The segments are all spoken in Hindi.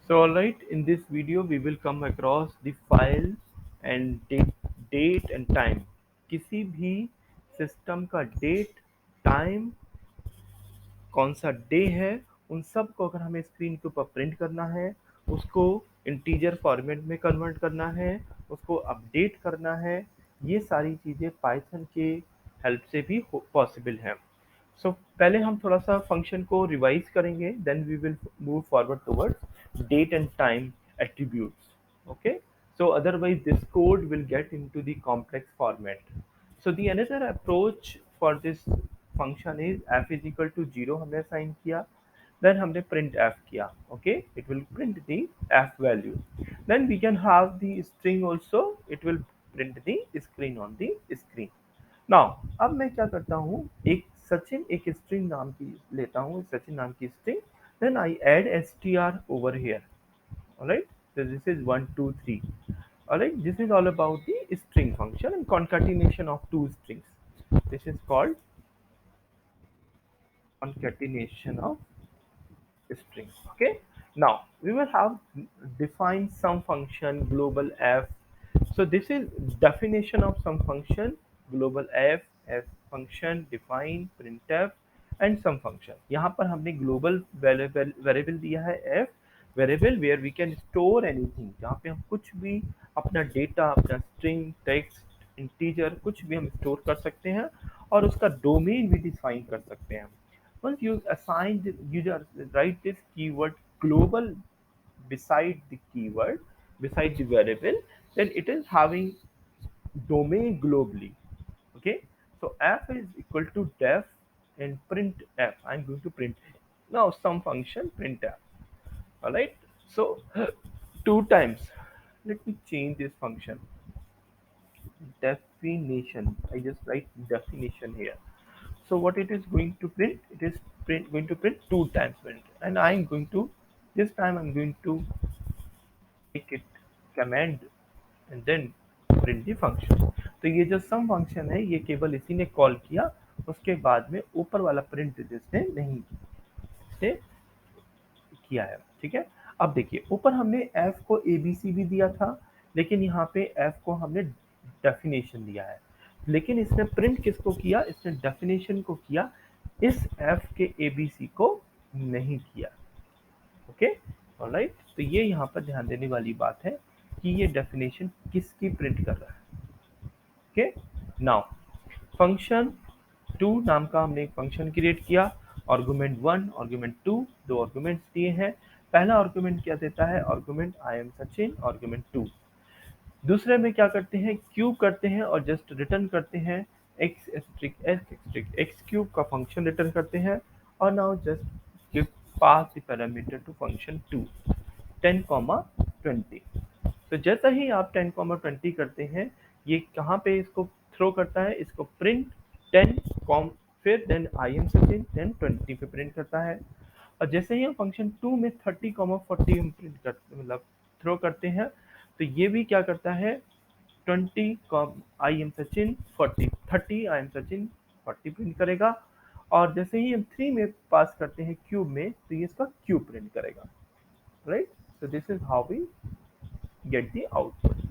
So alright, in this video we will come across the file and date and time. किसी भी सिस्टम का डेट, टाइम, कौन सा डे है, उन सब को अगर हमें स्क्रीन के ऊपर प्रिंट करना है, उसको इंटीजर फॉर्मेट में कन्वर्ट करना है, उसको अपडेट करना है, ये सारी चीज़ें पाइथन के हेल्प से भी पॉसिबल है। सो पहले हम थोड़ा सा फंक्शन को रिवाइज करेंगे, then we will move forward towards date and time attributes. Okay, so otherwise this code will get into the complex format. So the another approach for this function is f is equal to 0 हमने असाइन किया, then हमने print f किया. Okay, it will print the f value. Then we can have the string also, it will print the screen on the screen. Now अब मैं क्या करता हूँ, एक सचिन एक स्ट्रिंग नाम की लेता हूँ, सचिन नाम की string, then I add str over here. Alright, so this is 1 2 3. Alright, this is all about the string function and concatenation of two strings. This is called concatenation of string. Okay, now we will have define some function global f. So this is definition of some function global f, f function define printf and some function. यहाँ पर हमने global variable दिया है f variable where we can store anything, जहाँ पे हम कुछ भी अपना डेटा, अपना string, text, integer कुछ भी हम स्टोर कर सकते हैं और उसका डोमेन भी डिफाइन कर सकते हैं. Once you assign you just write this keyword global beside the keyword, beside the variable, then it is having domain globally. Okay, so f is equal to def and print f. I'm going to print now some function print f. All right, so two times. Let me change this function definition. I just write definition here. So what it is going to print, it is going to print two times print, and I'm going to, this time I'm going to make it command and then print the function. तो ये जो सम फंक्शन है ये केवल इसी ने कॉल किया, उसके बाद में ऊपर वाला प्रिंट जिसने नहीं से किया है. ठीक है, अब देखिए ऊपर हमने f को abc भी दिया था, लेकिन यहाँ पे f को हमने डेफिनेशन दिया है, लेकिन इसने प्रिंट किसको किया, इसने डेफिनेशन को किया, इस f के abc को नहीं किया. ओके, ऑलराइट, तो ये यहाँ पर ध्यान देने वाली बात है कि ये डेफिनेशन किसकी प्रिंट कर रहा है. ओके, नाउ फंक्शन 2 नाम का हमने एक फंक्शन क्रिएट किया, आर्गुमेंट 1 आर्गुमेंट 2, दो आर्गुमेंट्स दिए हैं. पहला आर्गुमेंट क्या देता है, argument I am Sachin, argument 2. दूसरे में क्या करते हैं, क्यूब करते हैं और जस्ट रिटर्न करते हैं एक्स स्ट्रिक एक्स क्यूब का फंक्शन रिटर्न करते हैं. और now just give pass the parameter to function 2 10, 20. तो जैसा ही आप 10, 20 करते हैं, ये कहाँ पे इसको थ्रो करता है, इसको प्रिंट 10 फिर then I am Sachin then 20 पे प्रिंट करता है. और जैसे ही हम फंक्शन 2 में 30, 40 हम प्रिंट करते मतलब थ्रो करते हैं, तो ये भी क्या करता है 20 आई am Sachin 40, 30 I am Sachin 40 print करेगा. और जैसे ही हम 3 में पास करते हैं क्यूब में, तो ये इसका क्यूब प्रिंट करेगा. Right, so this is how we get the output.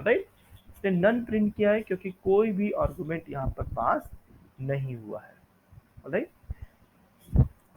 Right, इसने नन प्रिंट किया है क्योंकि कोई भी आर्गुमेंट यहाँ पर पास नहीं हुआ है. राइट,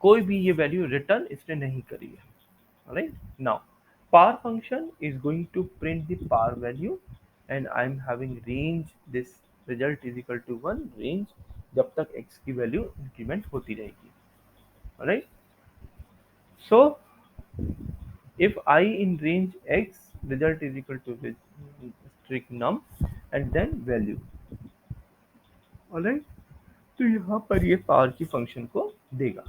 कोई भी ये वैल्यू रिटर्न इसने नहीं करी है. Right, now par function is going to print the par value and I am having range, this result is equal to 1 range जब तक x की वैल्यू इंक्रीमेंट होती रहेगी. Right, so if I in range x result is equal to strict num and then value. Alright, तो यहाँ पर ये पावर की फंक्शन को देगा.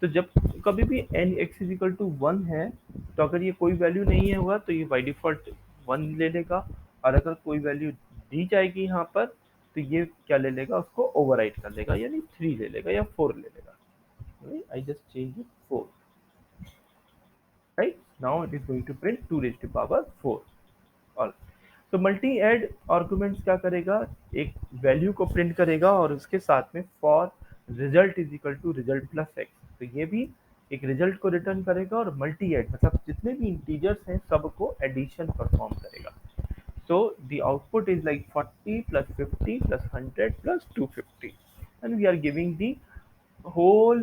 तो जब कभी भी n x is equal to 1 है, तो अगर ये कोई वैल्यू नहीं है हुआ तो ये बाई डिफॉल्ट 1 ले लेगा, और अगर कोई वैल्यू दी जाएगी यहाँ पर तो ये क्या ले लेगा, उसको ओवरराइट कर देगा, यानी 3 ले लेगा या 4 ले लेगा. I just change it 4. Right, now it is going to print 2 raise to power 4. और तो मल्टी एड आर्गुमेंट्स क्या करेगा, एक वैल्यू को प्रिंट करेगा और उसके साथ में for result is equal to result plus x. तो ये भी एक रिजल्ट को रिटर्न करेगा और मल्टी एड मतलब जितने भी इंटीजर्स हैं सबको एडिशन परफॉर्म करेगा. So the output is like 40 plus 50 plus 100 plus 250, and we are giving the whole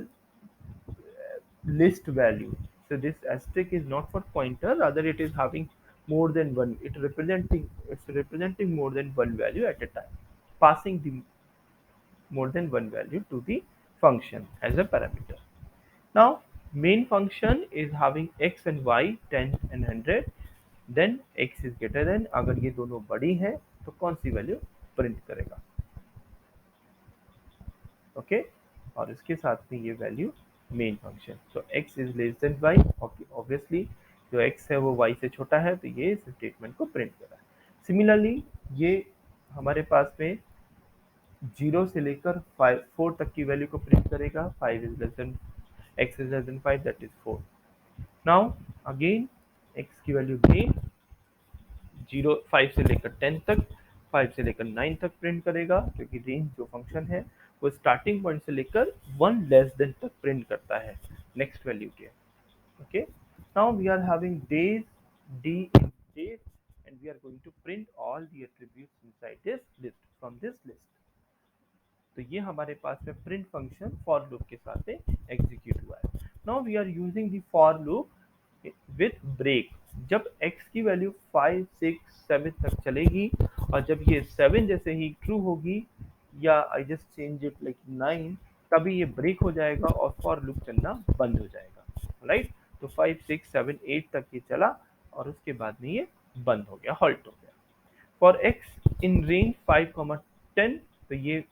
list value. So this asterisk is not for pointer, rather it is having more than one. It's representing more than one value at a time, passing the more than one value to the function as a parameter. Now main function is having x and y 10 and 100. Then x is greater than, अगर ये दोनों बड़ी हैं तो कौन सी वैल्यू प्रिंट करेगा. ओके और इसके साथ में ये value main function. So x is less than y, obviously जो x है वो y से छोटा है तो ये इस स्टेटमेंट को प्रिंट कर रहा है. सिमिलरली ये हमारे पास में 0 से लेकर 4 तक की वैल्यू को प्रिंट करेगा. 5 is less then x is less then 5, that is 4. Now again x की वैल्यू मेन 5 से लेकर 10 तक, 5 से लेकर 9 तक प्रिंट करेगा, क्योंकि रेंज जो फंक्शन है वो स्टार्टिंग पॉइंट से लेकर 1 लेस देन तक प्रिंट करता है नेक्स्ट वैल्यू के. Okay now we are having days D in days and we are going to print all the attributes inside this list from this list. तो ये हमारे पास में प्रिंट फंक्शन फॉर लूप के साथ एग्जीक्यूट हुआ है. Now we are using the for loop with break. जब x की वैल्यू 5, 6, 7 तक चलेगी और जब ये 7 जैसे ही ट्रू होगी या आई जस्ट चेंज इट लाइक 9, तभी ये ब्रेक हो जाएगा और फॉर लूप चलना बंद हो जाएगा. राइट तो 5, 6, 7, 8 तक ये चला और उसके बाद में ये बंद हो गया, हॉल्ट हो गया. फॉर x इन रेंज 5, 10 तो ये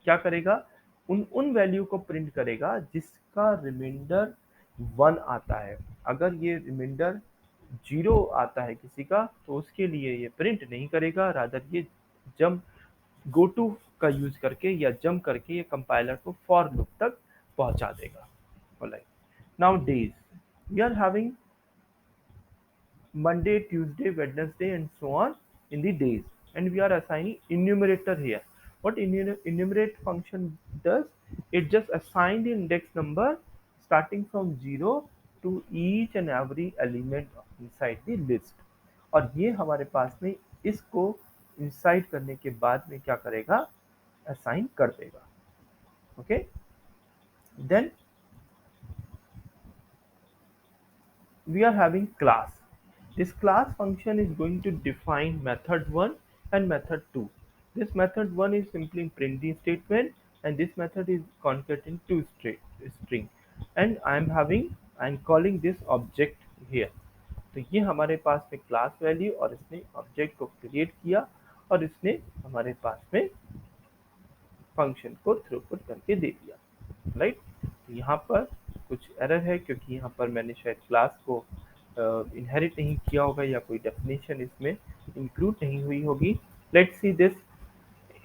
क्या करेगा, उन वैल्यू को प्रिंट करेगा जिसका रिमाइंडर 1 आता है. अगर ये रिमाइंडर 0 आता है किसी का तो उसके लिए ये प्रिंट नहीं करेगा, रादर ये जंप गो टू का यूज करके या जंप करके ये कंपाइलर को फॉर लूप तक पहुंचा देगा. Now days, we are having Monday, Tuesday, Wednesday, and so on in the days, and we are assigning enumerator here. What enumerate function does, it just assign the index number starting from 0 to each and every element inside the list. और ये हमारे पास में इसको इंसाइड करने के बाद में क्या करेगा, असाइन कर देगा. Okay then we are having class. This class function is going to define method 1 and method 2. This method 1 is simply print the statement, and this method is concatenating two string, and I'm calling this object here. तो ये हमारे पास में क्लास वैल्यू और इसने ऑब्जेक्ट को क्रिएट किया और इसने हमारे पास में फंक्शन को थ्रूपुट करके दे दिया. राइट यहाँ पर कुछ एरर है क्योंकि यहाँ पर मैंने शायद क्लास को इनहेरिट नहीं किया होगा या कोई डेफिनेशन इसमें इंक्लूड नहीं हुई होगी. Let's see this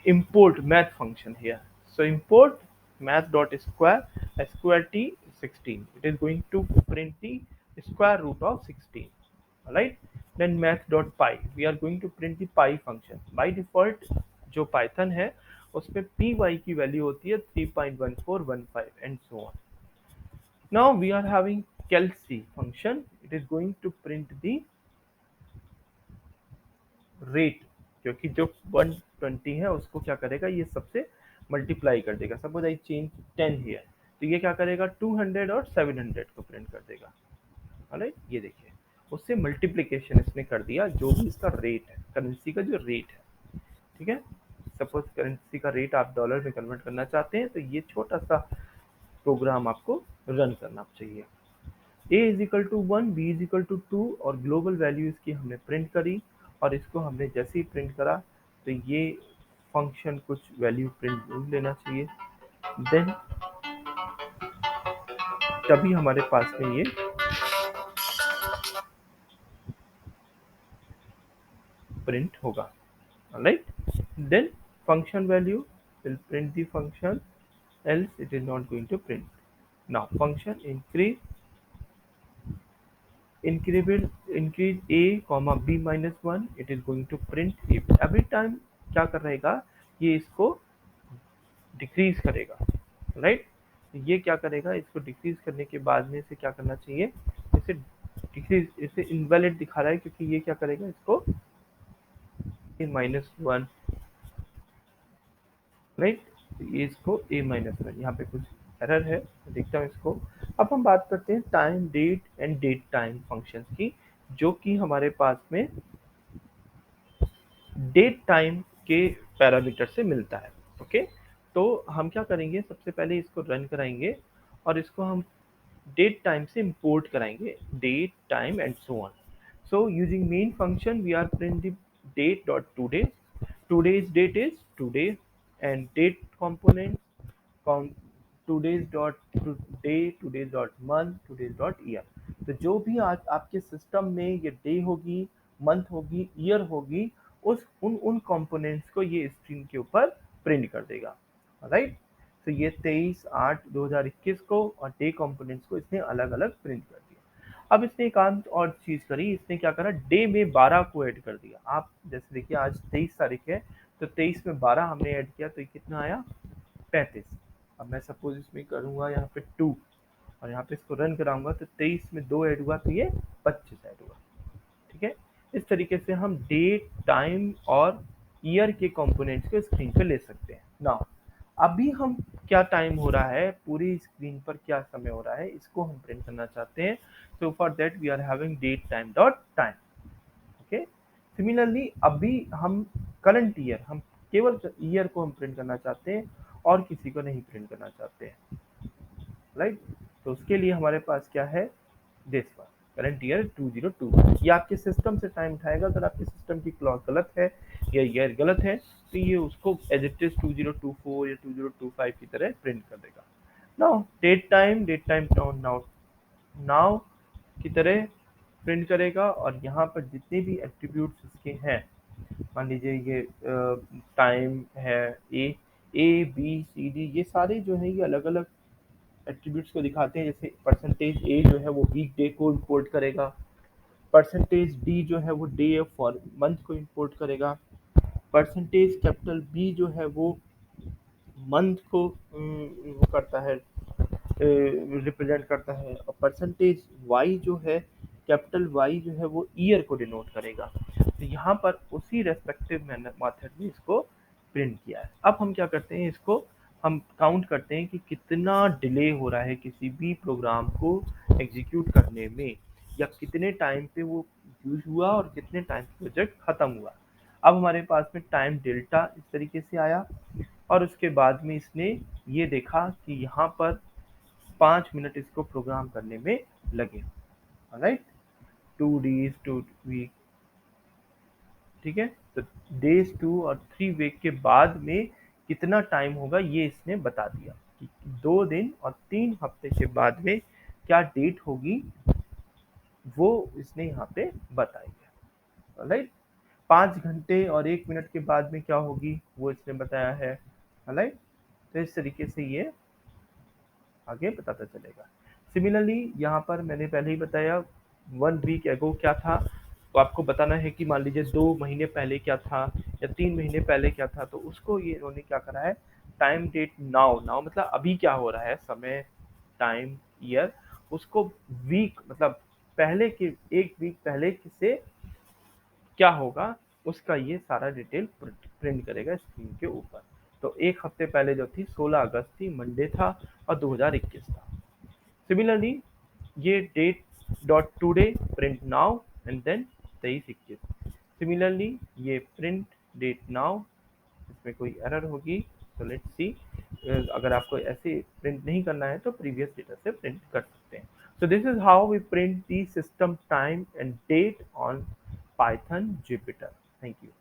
import math function here. So import math.square square t 16. It is going to print the square root of 16. Alright. Then math.py. We are going to print the py function. By default जो Python है उसमें py की वैल्यू होती है 3.1415 and so on. Now we are having kelsey function. It is going to print the rate, क्योंकि जो 120 है उसको क्या करेगा, ये सबसे मल्टीप्लाई कर देगा. सपोज आई चेंज 10 हियर तो ये क्या करेगा 200 और 700 को प्रिंट कर देगा. राइट ये देखिए उससे मल्टीप्लिकेशन इसने कर दिया जो भी इसका रेट है, करेंसी का जो रेट है. ठीक है सपोज करेंसी का रेट आप डॉलर में कन्वर्ट करना चाहते हैं तो ये छोटा सा प्रोग्राम आपको रन करना चाहिए. a is equal to 1, b is equal to 2 और ग्लोबल वैल्यू इसकी हमने प्रिंट करी और इसको हमने जैसे ही प्रिंट करा तो ये फंक्शन कुछ वैल्यू प्रिंट लेना चाहिए. देन तभी हमारे पास में ये प्रिंट होगा. Right then function value will print the function, else it is not going to print. Now function increase a comma b minus 1, it is going to print if. every time क्या कर रहेगा ये इसको डिक्रीज करेगा. राइट तो ये क्या करेगा, इसको डिक्रीज करने के बाद में इसे क्या करना चाहिए, इसे डिक्रीज, इसे इनवैलिड दिखा रहा है क्योंकि ये क्या करेगा, इसको -1, राइट। तो ये इसको -1, यहाँ पे कुछ एरर है, तो देखता हूँ इसको। अब हम बात करते हैं time date and date time functions की, जो कि हमारे पास में डेट टाइम के पैरामीटर से मिलता है। ओके, तो हम क्या करेंगे, सबसे पहले इसको रन कराएंगे और इसको हम डेट टाइम से इंपोर्ट कराएंगे, date time and so on. So using main function we are print the date dot today. Today's date is today, and date component com today's dot day, today's dot month, today's dot year. तो जो भी आज आपके सिस्टम में ये डे होगी, मंथ होगी, ईयर होगी, उस उन कंपोनेंट्स को ये स्क्रीन के ऊपर प्रिंट कर देगा, राइट। तो ये 23/8/2021 को और डे कंपोनेंट्स को इसने अलग अलग प्रिंट कर दिया। अब इसने एक आध और चीज करी, इसने क्या करा, डे में 12 को ऐड कर दिया। आप जैसे देखिए आज 23 तारीख है, तो 23 में 12 हमने ऐड किया तो ये कितना आया, 35। अब मैं सपोज इसमें करूंगा यहाँ पे 2 और यहाँ पे इसको रन कराऊंगा तो 23 में 2 ऐड हुआ तो ये 25 ऐड हुआ। ठीक है, इस तरीके से हम डेट टाइम और ईयर के कंपोनेंट्स को स्क्रीन पे ले सकते हैं। नाउ अभी हम क्या टाइम हो रहा है, पूरी स्क्रीन पर क्या समय हो रहा है, इसको हम प्रिंट करना चाहते हैं। So for that we are having date time dot time. Okay, similarly अभी हम करंट ईयर, हम केवल ईयर को हम प्रिंट करना चाहते हैं और किसी को नहीं प्रिंट करना चाहते हैं, राइट। तो उसके लिए हमारे पास क्या है, दिस वन करंट ईयर 202। ये आपके सिस्टम से टाइम उठाएगा, अगर आपके सिस्टम की क्लॉक गलत है या ईयर गलत है तो ये उसको एज इट इज 2024 या 2025 की तरह प्रिंट कर देगा। Now date time now now की तरह प्रिंट करेगा, और यहाँ पर जितने भी एट्रीब्यूट्स इसके हैं, मान लीजिए ये टाइम है, A B C D, ये सारे जो है ये अलग अलग एट्रीब्यूट्स को दिखाते हैं। जैसे परसेंटेज ए जो है वो वीक डे को इंपोर्ट करेगा, परसेंटेज डी जो है वो डे फॉर मंथ को इंपोर्ट करेगा, परसेंटेज कैपिटल बी जो है वो मंथ को वो करता है, रिप्रेजेंट करता है, और परसेंटेज वाई जो है, कैपिटल वाई जो है वो ईयर को डिनोट करेगा। तो यहाँ पर उसी रेस्पेक्टिव मेथड में इसको प्रिंट किया है। अब हम क्या करते हैं, इसको हम काउंट करते हैं कि कितना डिले हो रहा है किसी भी प्रोग्राम को एग्जीक्यूट करने में, या कितने टाइम पे वो यूज हुआ और कितने टाइम पे प्रोजेक्ट खत्म हुआ। अब हमारे पास में टाइम डेल्टा इस तरीके से आया, और उसके बाद में इसने ये देखा कि यहाँ पर 5 मिनट इसको प्रोग्राम करने में लगे, राइट। 2 days 2 week, ठीक है। तो डेज 2 और 3 वीक के बाद में कितना टाइम होगा ये इसने बता दिया कि 2 दिन और 3 हफ्ते के बाद में क्या डेट होगी, वो इसने यहाँ पे बताई है, राइट। 5 घंटे और 1 मिनट के बाद में क्या होगी वो इसने बताया है, राइट। तो इस तरीके से ये आगे बताता चलेगा। सिमिलरली यहाँ पर मैंने पहले ही बताया 1 वीक एगो क्या था, तो आपको बताना है कि मान लीजिए 2 महीने पहले क्या था या 3 महीने पहले क्या था, तो उसको ये इन्होंने क्या करा है, टाइम डेट नाउ, नाउ मतलब अभी क्या हो रहा है, समय, टाइम, ईयर, उसको वीक मतलब पहले के 1 वीक पहले से क्या होगा उसका ये सारा डिटेल प्रिंट करेगा स्क्रीन के ऊपर। तो 1 हफ्ते पहले जो थी 16 अगस्त थी, मंडे था और 2021 था। सिमिलरली ये date dot today print now and then 23/21। Similarly ये प्रिंट डेट नाउ, इसमें कोई एरर होगी तो लेट्स सी। अगर आपको ऐसे प्रिंट नहीं करना है तो प्रीवियस डेटा से प्रिंट कर सकते हैं। So this is how we print the system time and date on Python Jupyter. Thank you.